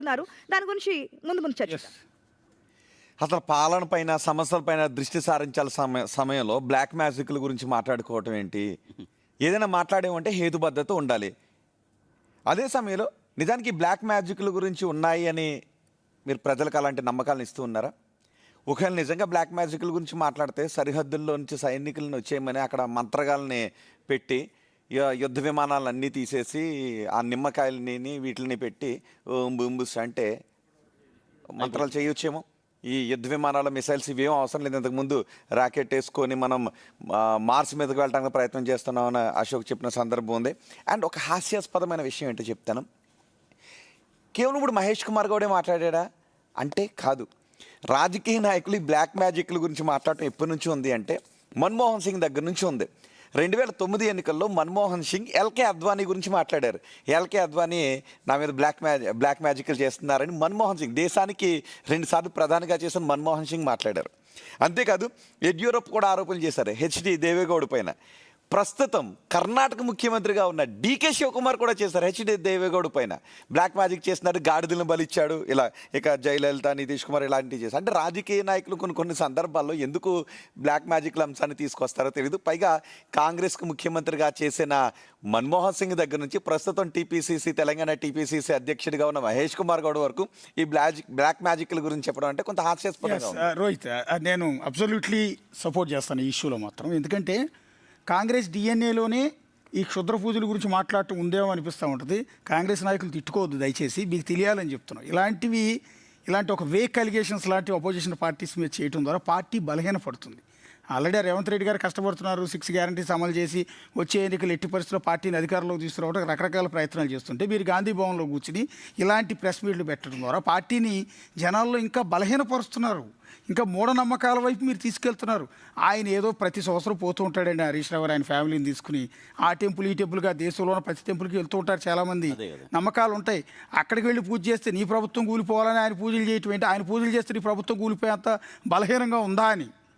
ఉన్నారు. దాని గురించి ముందు ముందు చర్చిద్దాం. అసలు పాలన పైన సమస్యల పైన దృష్టి సారించాల సమయంలో బ్లాక్ మ్యాజిక్ల గురించి మాట్లాడుకోవటం ఏంటి? ఏదైనా మాట్లాడేమంటే హేతుబద్ధత ఉండాలి. అదే సమయంలో నిజానికి బ్లాక్ మ్యాజిక్ల గురించి ఉన్నాయి అని మీరు ప్రజలకు అలాంటి నమ్మకాలను ఇస్తూ ఉన్నారా? ఒకవేళ నిజంగా బ్లాక్ మ్యాజిక్ల గురించి మాట్లాడితే సరిహద్దుల్లో నుంచి సైనికులను వచ్చేయమని అక్కడ మంత్రగాల్ని పెట్టి యుద్ధ విమానాలన్నీ తీసేసి ఆ నిమ్మకాయలని వీటిని పెట్టి బుంబుస్ అంటే మంత్రాలు చేయొచ్చేమో. ఈ యుద్ధ విమానాల మిసైల్స్ ఇవేం అవసరం లేదు. ఇంతకుముందు రాకెట్ వేసుకొని మనం మార్స్ మీదకి వెళ్ళడానికి ప్రయత్నం చేస్తున్నామని అశోక్ చెప్పిన సందర్భం ఉంది. అండ్ ఒక హాస్యాస్పదమైన విషయం ఏంటో చెప్తాను. కేవలం ఇప్పుడు మహేష్ కుమార్ గౌడే మాట్లాడా అంటే కాదు. రాజకీయ నాయకులు ఈ బ్లాక్ మ్యాజిక్ల గురించి మాట్లాడటం ఎప్పటి నుంచి ఉంది అంటే మన్మోహన్ సింగ్ దగ్గర నుంచి ఉంది. 2009 ఎన్నికల్లో మన్మోహన్ సింగ్ ఎల్కే అద్వానీ గురించి మాట్లాడారు. ఎల్కే అద్వానీ నా మీద బ్లాక్ మ్యాజిక్లు చేస్తున్నారని మన్మోహన్ సింగ్, దేశానికి 2 సార్లు ప్రధానిగా చేసిన మన్మోహన్ సింగ్ మాట్లాడారు. అంతేకాదు యడ్యూరప్ కూడా ఆరోపణలు చేశారు హెచ్డి దేవేగౌడ పైన. ప్రస్తుతం కర్ణాటక ముఖ్యమంత్రిగా ఉన్న డీకే శివకుమార్ కూడా చేశారు హెచ్డి దేవేగౌడ పైన. బ్లాక్ మ్యాజిక్ చేసినారు, గాడిదలను బలిచ్చాడు, ఇలా ఇక జయలలిత, నితీష్ కుమార్ ఇలాంటివి చేశారు. అంటే రాజకీయ నాయకులు కొన్ని సందర్భాల్లో ఎందుకు బ్లాక్ మ్యాజిక్ల అంశాన్ని తీసుకొస్తారో తెలియదు. పైగా కాంగ్రెస్కు ముఖ్యమంత్రిగా చేసిన మన్మోహన్ సింగ్ దగ్గర నుంచి ప్రస్తుతం టీపీసీసీ తెలంగాణ టీపీసీసీ అధ్యక్షుడిగా ఉన్న మహేష్ కుమార్ గౌడ్ వరకు ఈ బ్లాక్ మ్యాజిక్ల గురించి చెప్పడం అంటే కొంత హాస్యాస్పదంగా. రోహిత్, నేను అబ్సల్యూట్లీ సపోర్ట్ చేస్తాను ఈ ఇష్యూలో మాత్రం. ఎందుకంటే కాంగ్రెస్ డిఎన్ఏలోనే ఈ క్షుద్ర పూజల గురించి మాట్లాడటం ఉందేమో అనిపిస్తూ ఉంటుంది. కాంగ్రెస్ నాయకులు తిట్టుకోవద్దు దయచేసి, మీకు తెలియాలని చెప్తున్నాం. ఇలాంటి ఒక వేక్ అలిగేషన్స్ లాంటి అపోజిషన్ పార్టీస్ మీద చేయడం ద్వారా పార్టీ బలహీనపడుతుంది. ఆల్రెడీ రేవంత్ రెడ్డి గారు కష్టపడుతున్నారు. 6 గ్యారంటీస్ అమలు చేసి వచ్చే ఎన్నికలు ఎట్టి పరిస్థితుల్లో పార్టీని అధికారంలోకి తీసుకురావడానికి రకరకాల ప్రయత్నాలు చేస్తుంటే మీరు గాంధీ భవన్లో కూర్చుని ఇలాంటి ప్రెస్ మీట్లు పెట్టడం ద్వారా పార్టీని జనాల్లో ఇంకా బలహీనపరుస్తున్నారు. ఇంకా మూఢనమ్మకాల వైపు మీరు తీసుకెళ్తున్నారు. ఆయన ఏదో ప్రతి సంవత్సరం పోతూ ఉంటాడండి హరీష్ రావు ఆయన ఫ్యామిలీని తీసుకుని. ఆ టెంపుల్ ఈ టెంపుల్గా దేశంలో ఉన్న ప్రతి టెంపుల్కి వెళ్తూ ఉంటారు చాలామంది. నమ్మకాలు ఉంటాయి. అక్కడికి వెళ్ళి పూజ చేస్తే నీ ప్రభుత్వం కూలిపోవాలని ఆయన పూజలు చేయటం ఏంటి? ఆయన పూజలు చేస్తే నీ ప్రభుత్వం కూలిపోయేంత బలహీనంగా ఉందా అని